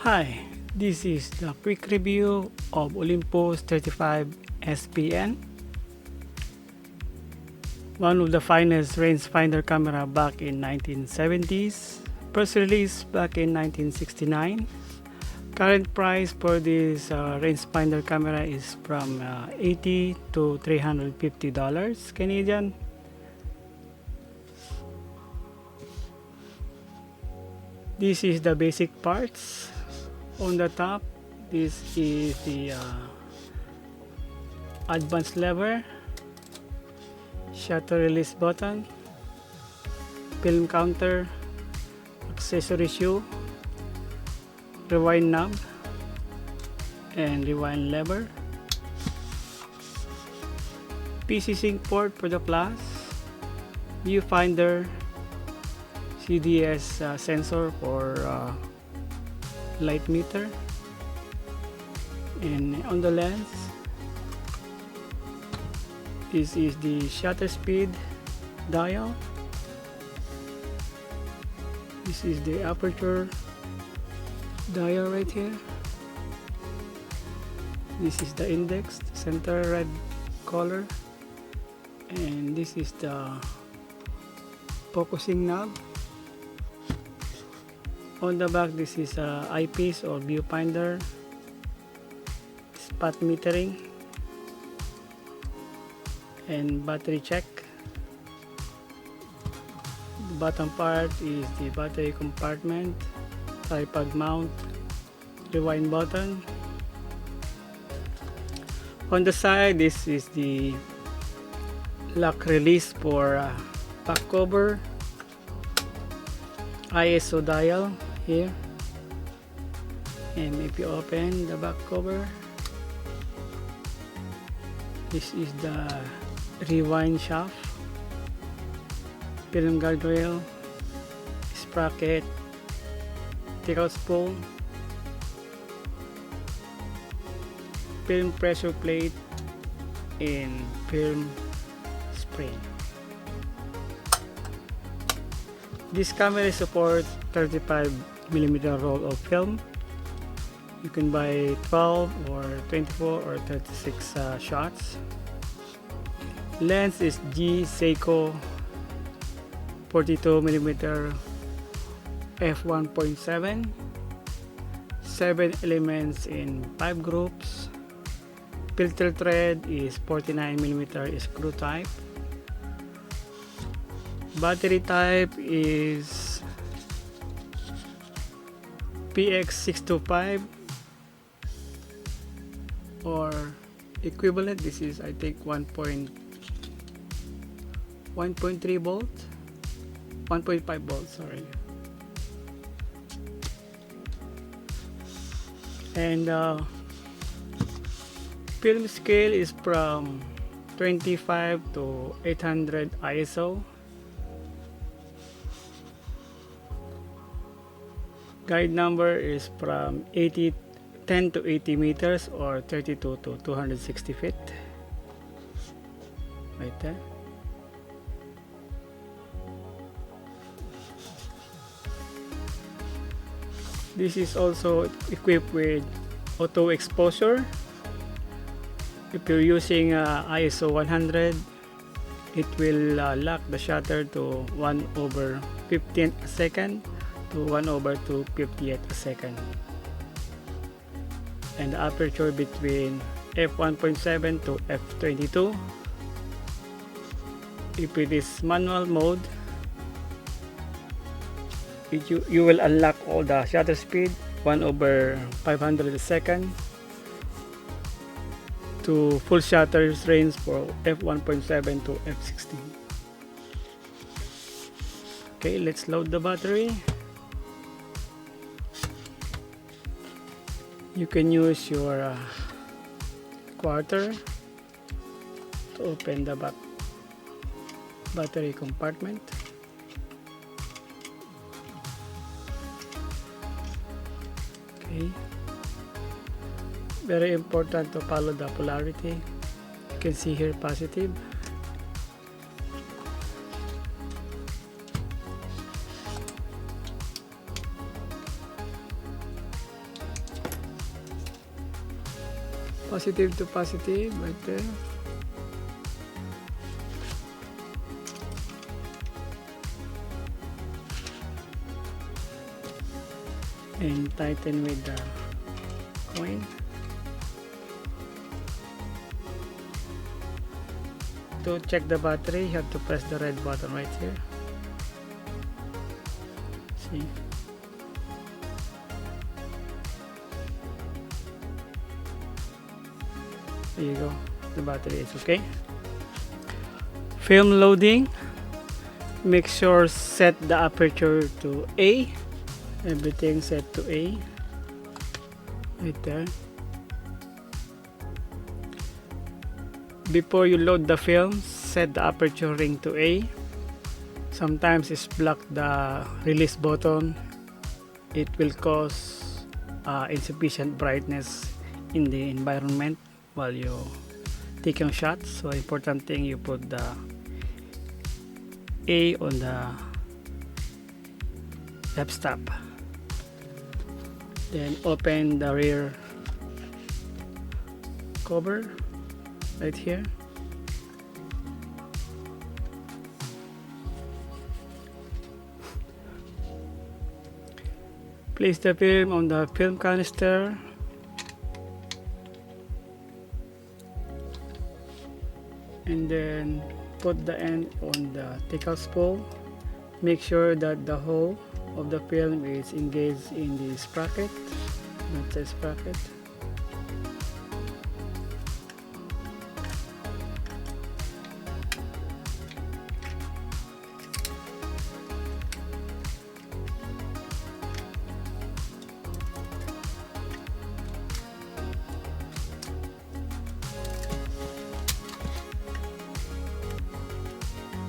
Hi, this is the quick review of Olympus 35 SPN, one of the finest rangefinder camera back in 1970s, first released back in 1969. Current price for this rangefinder camera is from $80 to $350 Canadian. This is the basic parts. On the top, this is the advanced lever, shutter release button, film counter, accessory shoe, rewind knob, and rewind lever, PC sync port for the flash, viewfinder, CDS sensor for light meter, and on the lens, this is the shutter speed dial, this is the aperture dial right here, this is the index, center red color, and this is the focusing knob. On the back, this is a eyepiece or viewfinder, spot metering, and battery check. The bottom part is the battery compartment, tripod mount, rewind button. On the side, this is the lock release for back cover, ISO dial here, and if you open the back cover, this is the rewind shaft, film guardrail, sprocket, takeout spool, film pressure plate, and film spring. This camera supports 35mm roll of film. You can buy 12 or 24 or 36 shots. Lens is G Seiko 42mm f1.7, 7 elements in 5 groups. Filter thread is 49mm screw type. Battery type is PX625 or equivalent. This is, I think, 1.3 volt, 1.5 volts, sorry. And film scale is from 25 to 800 ISO. Guide number is from 10 to 80 meters or 32 to 260 feet. Right there. This is also equipped with auto exposure. If you're using ISO 100, it will lock the shutter to 1/15th a second to 1/250th a second, and the aperture between f1.7 to f22. If it is manual mode, you will unlock all the shutter speed 1/500 a second to full shutter range for f1.7 to f16. Okay, let's load the battery. You can use your quarter to open the back battery compartment. Okay. Very important to follow the polarity. You can see here positive. Positive to positive right there. And tighten with the coin. To check the battery, you have to press the red button right here. See? There you go. The battery is okay. Film loading. Make sure set the aperture to A. Everything set to A. Right there. Before you load the film, set the aperture ring to A. Sometimes it's block the release button. It will cause insufficient brightness in the environment while you taking shots. So important thing, you put the A on the f-stop. Then open the rear cover right here. Place the film on the film canister. And then put the end on the takeout spool. Make sure that the hole of the film is engaged in the sprocket, not the sprocket.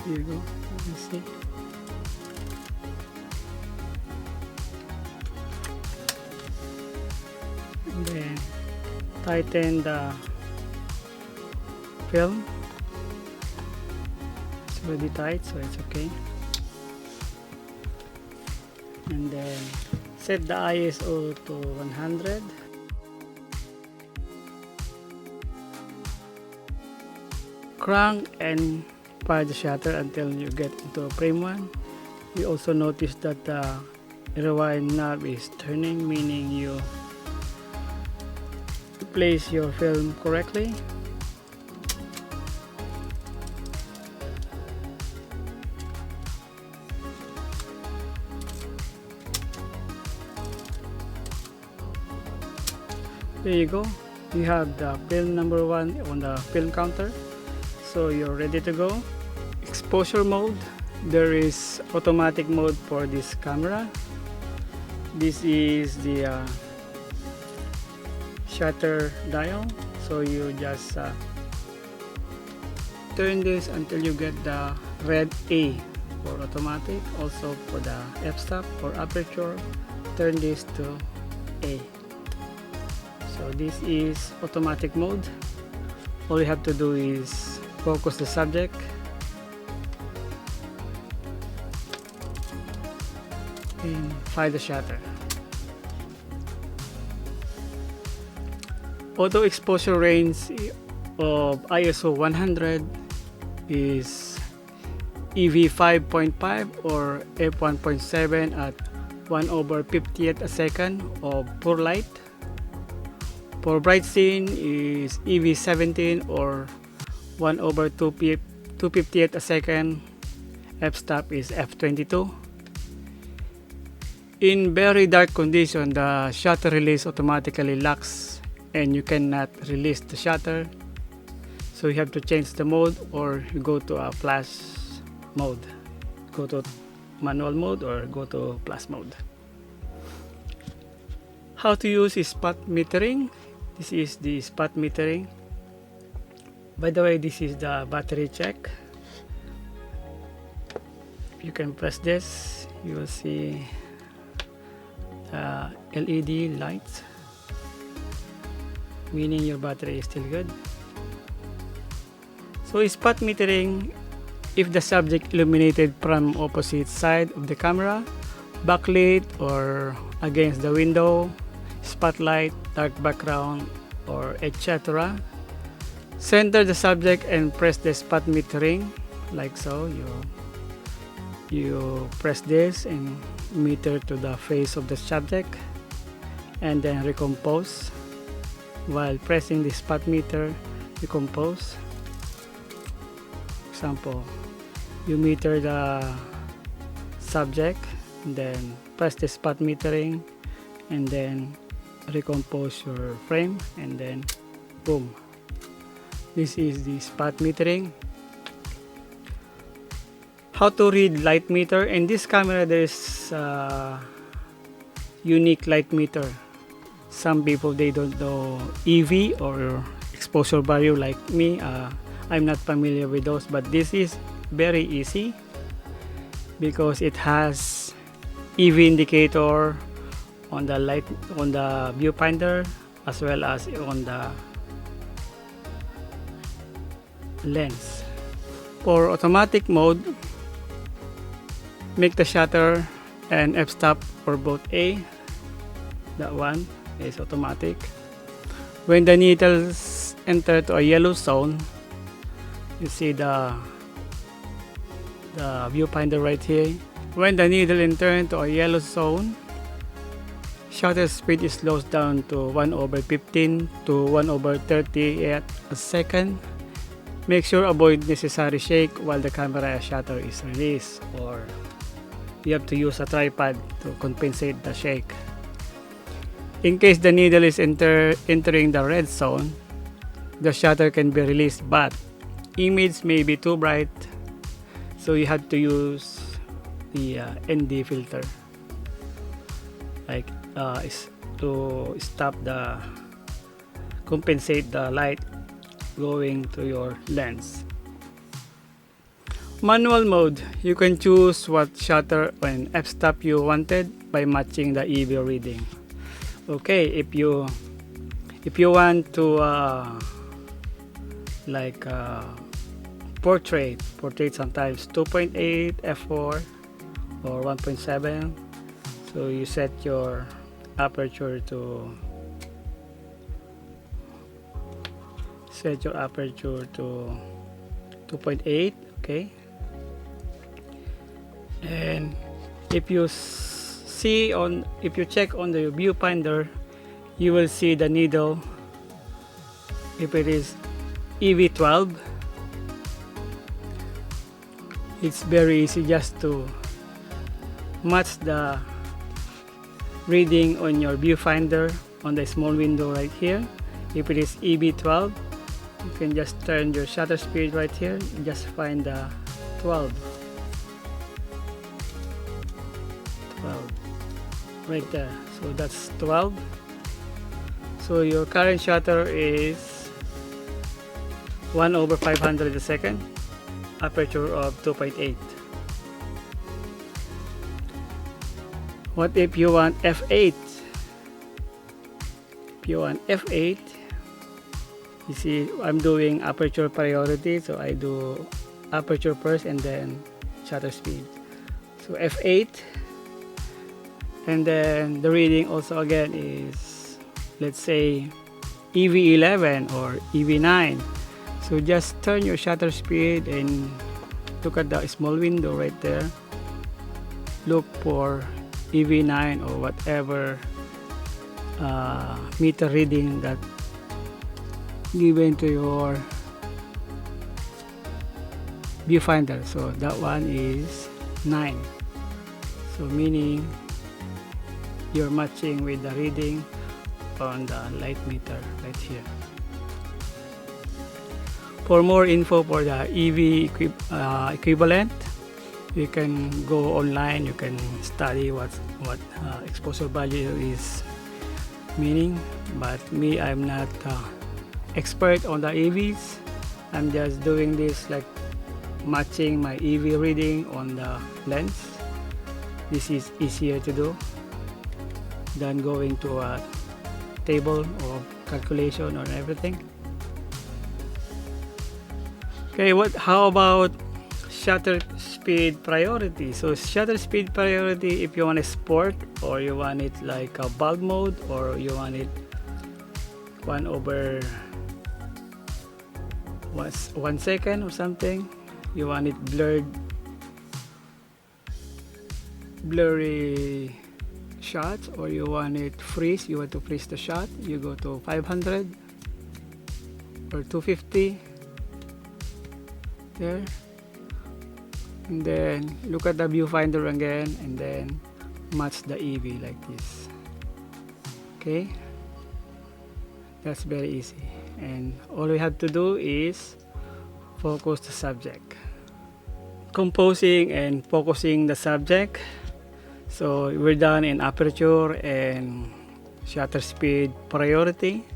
Here you go, you can see. And then tighten the film. It's already tight, so it's okay. And then set the ISO to 100. Crank and fire the shutter until you get into frame 1. You also notice that the rewind knob is turning, meaning you place your film correctly. There you go. You have the film number 1 on the film counter. So you're ready to go. Exposure mode. There is automatic mode for this camera. This is the shutter dial. So you just turn this until you get the red A for automatic. Also for the f-stop for aperture, turn this to A. So this is automatic mode. All you have to do is focus the subject and fire the shutter. Auto exposure range of ISO 100 is EV 5.5 or f1.7 at 1/50th a second of poor light. For bright scene is EV 17 or 1/250th a second. F-stop is f22. In very dark condition, the shutter release automatically locks and you cannot release the shutter. So you have to change the mode or you go to a flash mode. Go to manual mode or go to plus mode. How to use spot metering. This is the spot metering. By the way, this is the battery check. You can press this, you will see the LED lights, meaning your battery is still good. So spot metering, if the subject illuminated from opposite side of the camera, backlit or against the window, spotlight, dark background, or etc. Center the subject and press the spot metering like so. You press this and meter to the face of the subject, and then recompose. While pressing the spot meter, you compose. Example, you meter the subject, then press the spot metering, and then recompose your frame, and then boom. This is the spot metering. How to read light meter? In this camera, there's unique light meter. Some people, they don't know EV or exposure value like me. I'm not familiar with those, but this is very easy because it has EV indicator on the light, on the viewfinder, as well as on the lens. For automatic mode, make the shutter and f-stop for both A. That one is automatic. When the needles enter to a yellow zone, you see the viewfinder right here. When the needle enters to a yellow zone, shutter speed is slowed down to 1/15 to 1/30 at a second. Make sure avoid necessary shake while the camera shutter is released, or you have to use a tripod to compensate the shake. In case the needle is entering the red zone, the shutter can be released, but image may be too bright, so you have to use the ND filter, like to stop the compensate the light going to your lens. Manual mode, you can choose what shutter and f-stop you wanted by matching the EV reading. Okay, if you want to like portrait sometimes 2.8 f4 or 1.7, so you set your aperture to 2.8. okay, and if you check on the viewfinder, you will see the needle. If it is EV12, it's very easy just to match the reading on your viewfinder on the small window right here. If it is EV12, you can just turn your shutter speed right here and just find the 12 right there. So that's 12. So your current shutter is 1/500 a second, aperture of 2.8. What if you want f8? If you want f8, you see I'm doing aperture priority, so I do aperture first and then shutter speed. So f8, and then the reading also again is, let's say, EV11 or EV9. So just turn your shutter speed and look at the small window right there. Look for EV9 or whatever meter reading that given to your viewfinder. So that one is 9. So meaning you're matching with the reading on the light meter right here. For more info for the EV equivalent, you can go online, you can study what exposure value is meaning. But me, I'm not expert on the EVs. I'm just doing this like matching my EV reading on the lens. This is easier to do than going to a table or calculation or everything. Okay, how about shutter speed priority? So shutter speed priority, if you want a sport, or you want it like a bulb mode, or you want it 1 over 1 second or something. You want it blurry shots, or you want it freeze, you want to freeze the shot, you go to 500 or 250 there, and then look at the viewfinder again and then match the EV like this. Okay, that's very easy, and all we have to do is focus the subject, composing and focusing the subject. So we're done in aperture and shutter speed priority.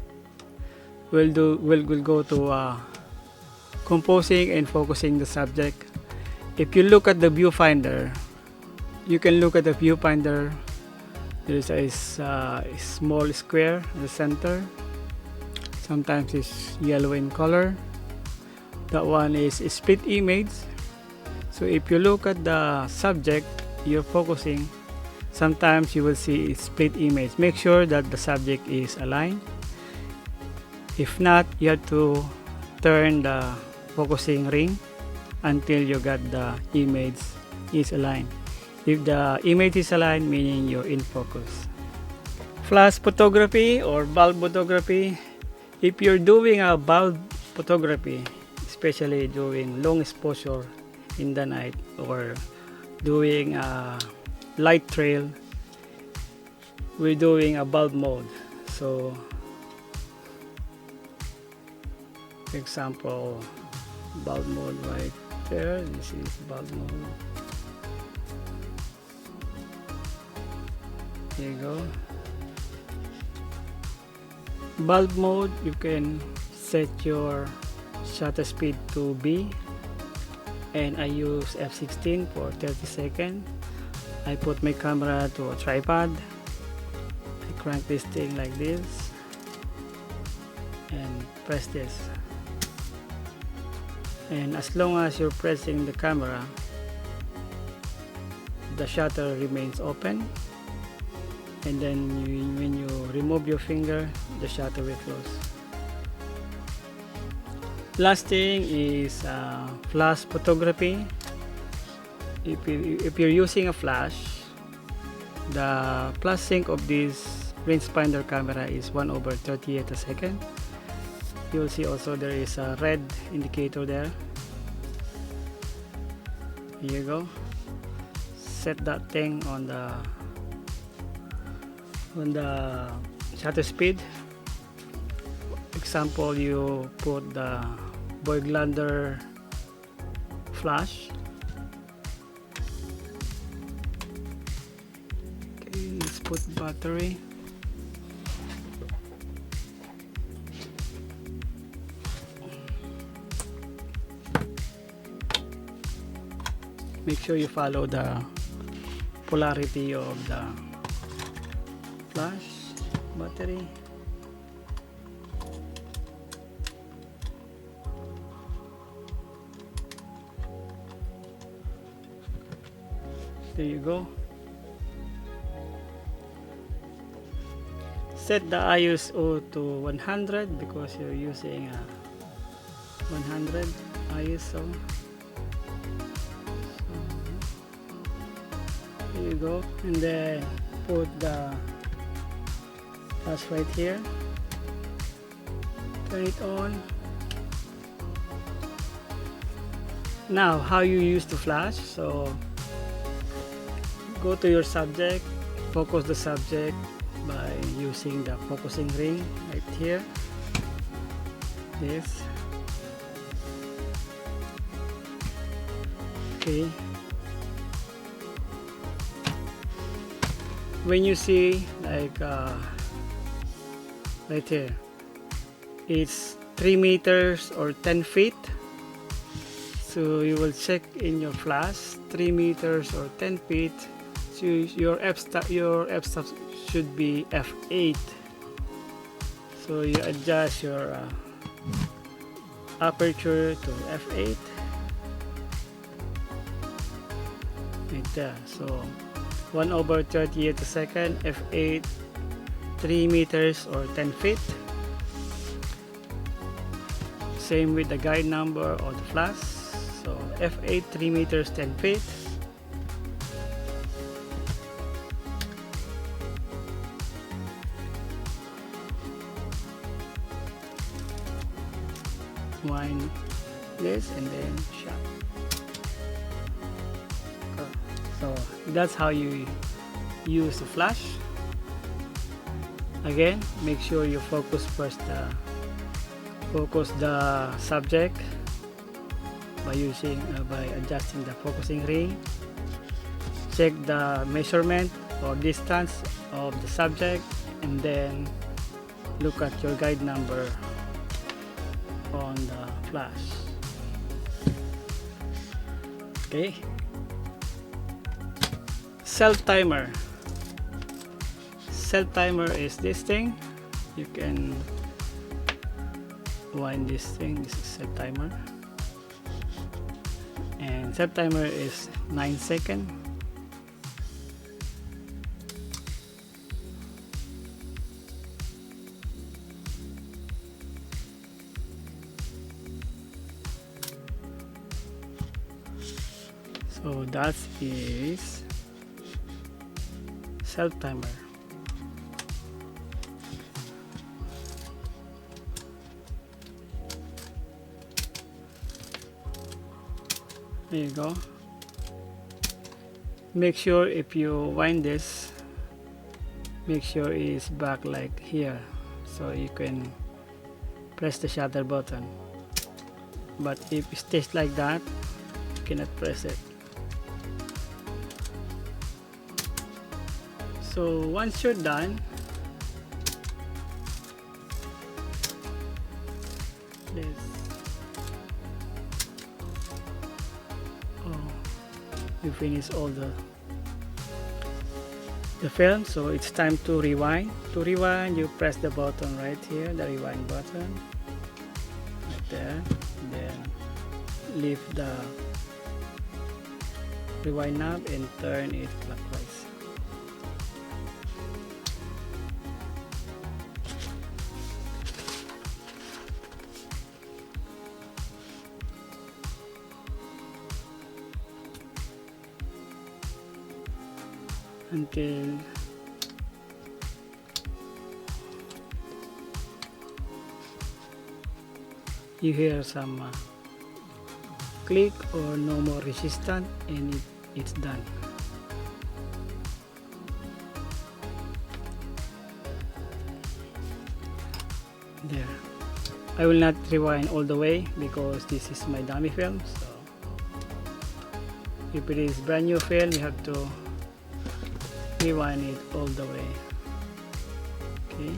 We'll go to composing and focusing the subject. If you look at the viewfinder, you can look at the viewfinder. There's a small square in the center. Sometimes it's yellow in color. That one is a split image. So if you look at the subject you're focusing, sometimes you will see a split image. Make sure that the subject is aligned. If not, you have to turn the focusing ring until you got the image is aligned. If the image is aligned, meaning you're in focus. Flash photography or bulb photography. If you're doing a bulb photography, especially doing long exposure in the night or doing a light trail, we're doing a bulb mode. So for example, bulb mode right there. This is bulb mode. There you go. Bulb mode, you can set your shutter speed to B, and I use f16 for 30 seconds. I put my camera to a tripod. I crank this thing like this and press this, and as long as you're pressing the camera, the shutter remains open, and then when you remove your finger, the shutter will close. Last thing is flash photography. If you're using a flash, the flash sync of this rangefinder camera is 1/38 a second. You'll see also there is a red indicator there. Here you go. Set that thing on the shutter speed. Example, you put the Boyglander flash. Okay, let's put battery. Make sure you follow the polarity of the flash battery. There you go. Set the ISO to 100 because you're using a 100 ISO. There you go, and then put the flash right here. Turn it on. Now, how you use the flash? So go to your subject, focus the subject by using the focusing ring right here. This. Okay. When you see like right here, it's 3 meters or 10 feet. So you will check in your flash 3 meters or 10 feet. So your f-stop should be f8. So you adjust your aperture to f8 right there. So 1/38 a second, f8, 3 meters or 10 feet. same with the guide number of the flash. So f8 3 meters 10 feet. Wind this and then shut. So that's how you use the flash. Again, make sure you focus first the subject by adjusting the focusing ring. Check the measurement or distance of the subject, and then look at your guide number on the flash. Okay. Self timer. Self timer is this thing. You can wind this thing. This is self timer, and self timer is 9 seconds. So that is self timer. There you go. Make sure if you wind this, make sure it's back like here, so you can press the shutter button. But if it stays like that, you cannot press it. So once you're done, you finish all the film, so it's time to rewind. To rewind, you press the button right here, the rewind button right there, then lift the rewind knob and turn it clockwise. Until you hear some click or no more resistance, and it's done. There. I will not rewind all the way because this is my dummy film. So if it is brand new film, you have to rewind it all the way. Okay.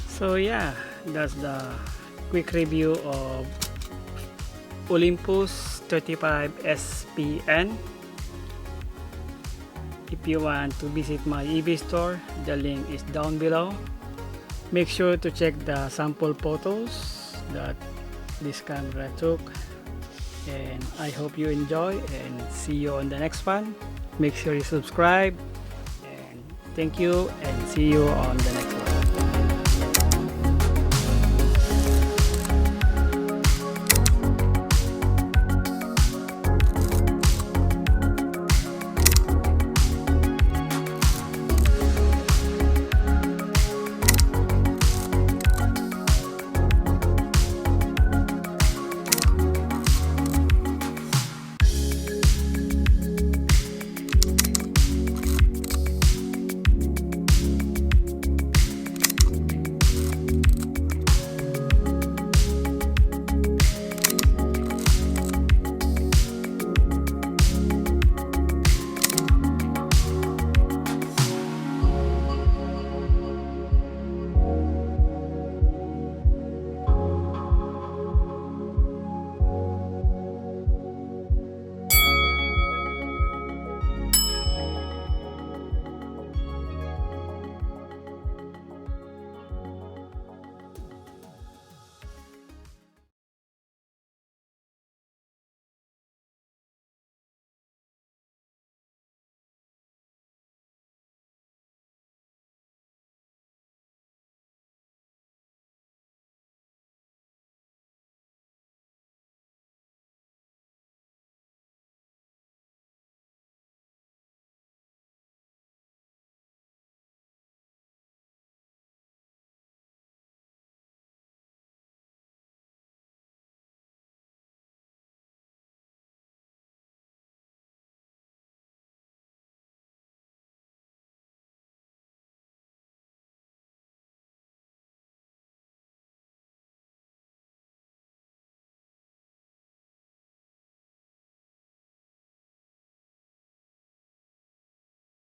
So yeah, that's the quick review of Olympus 35 SPN. If you want to visit my EB store, the link is down below. Make sure to check the sample photos that this camera took, and I hope you enjoy, and see you on the next one. Make sure you subscribe, and thank you, and see you on the next one.